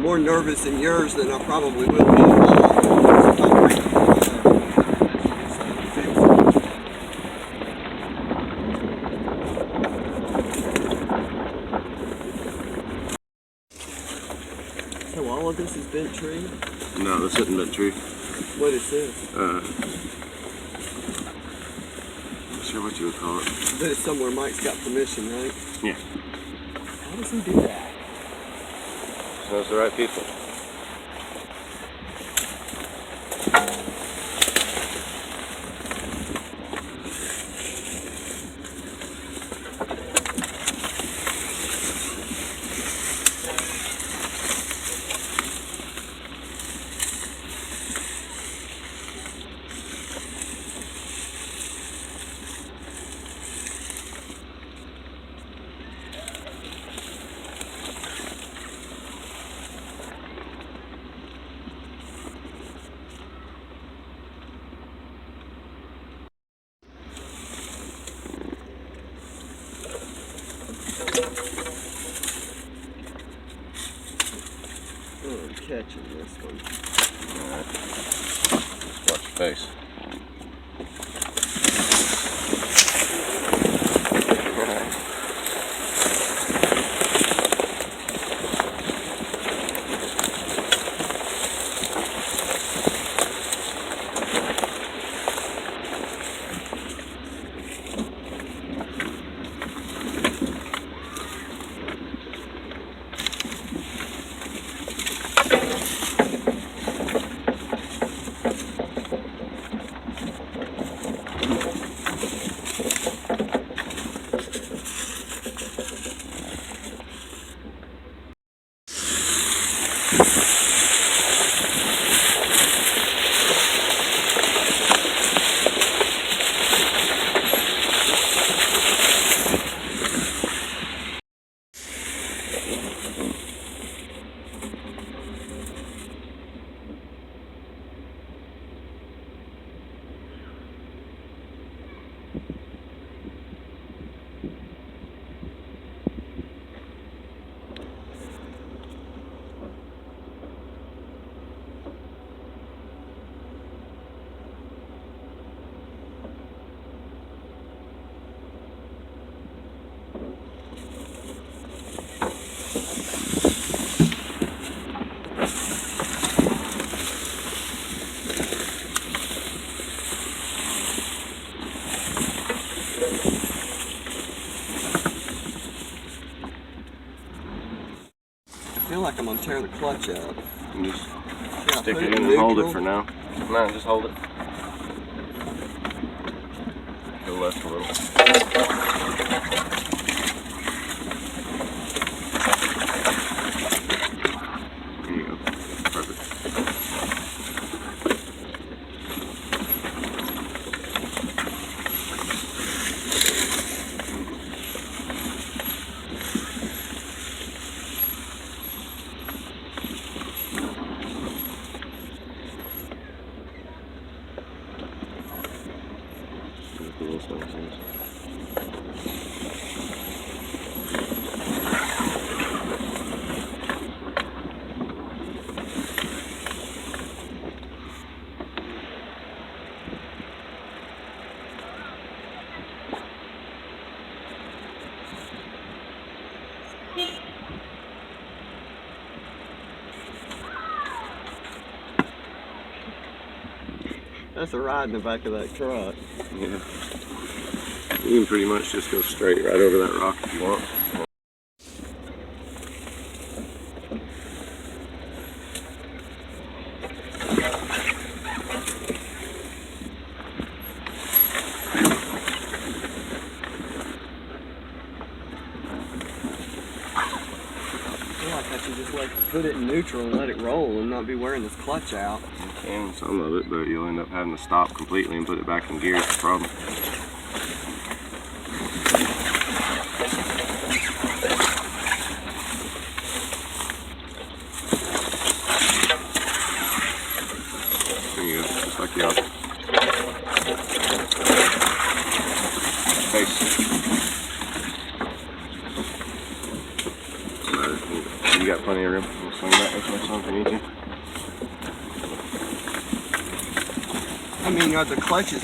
more nervous in yours than I probably will be in mine. So all of this is bent tree? No, this isn't bent tree. What is this? Not sure what you would call it. But it's somewhere Mike's got permission, right? Yeah. How does he do that? Knows the right people. Oh, I'm catching this one. Alright. Watch your face. I feel like I'm gonna tear the clutch out. And just Yeah, stick put it it in in and hold it neutral. for now. No, just hold it. Go left a little. There you go. Perfect. The little stuff is. That's a ride in the back of that truck. Yeah. You can pretty much just go straight right over that rock if you want. I feel like I should just put it in neutral and let it roll and not be wearing this clutch out. You can some of it, but you'll end up having to stop completely and put it back in gear. It's the problem. There you go, just like the other. Face. You got plenty of room. swing back this way so if you need to. I mean, are the clutches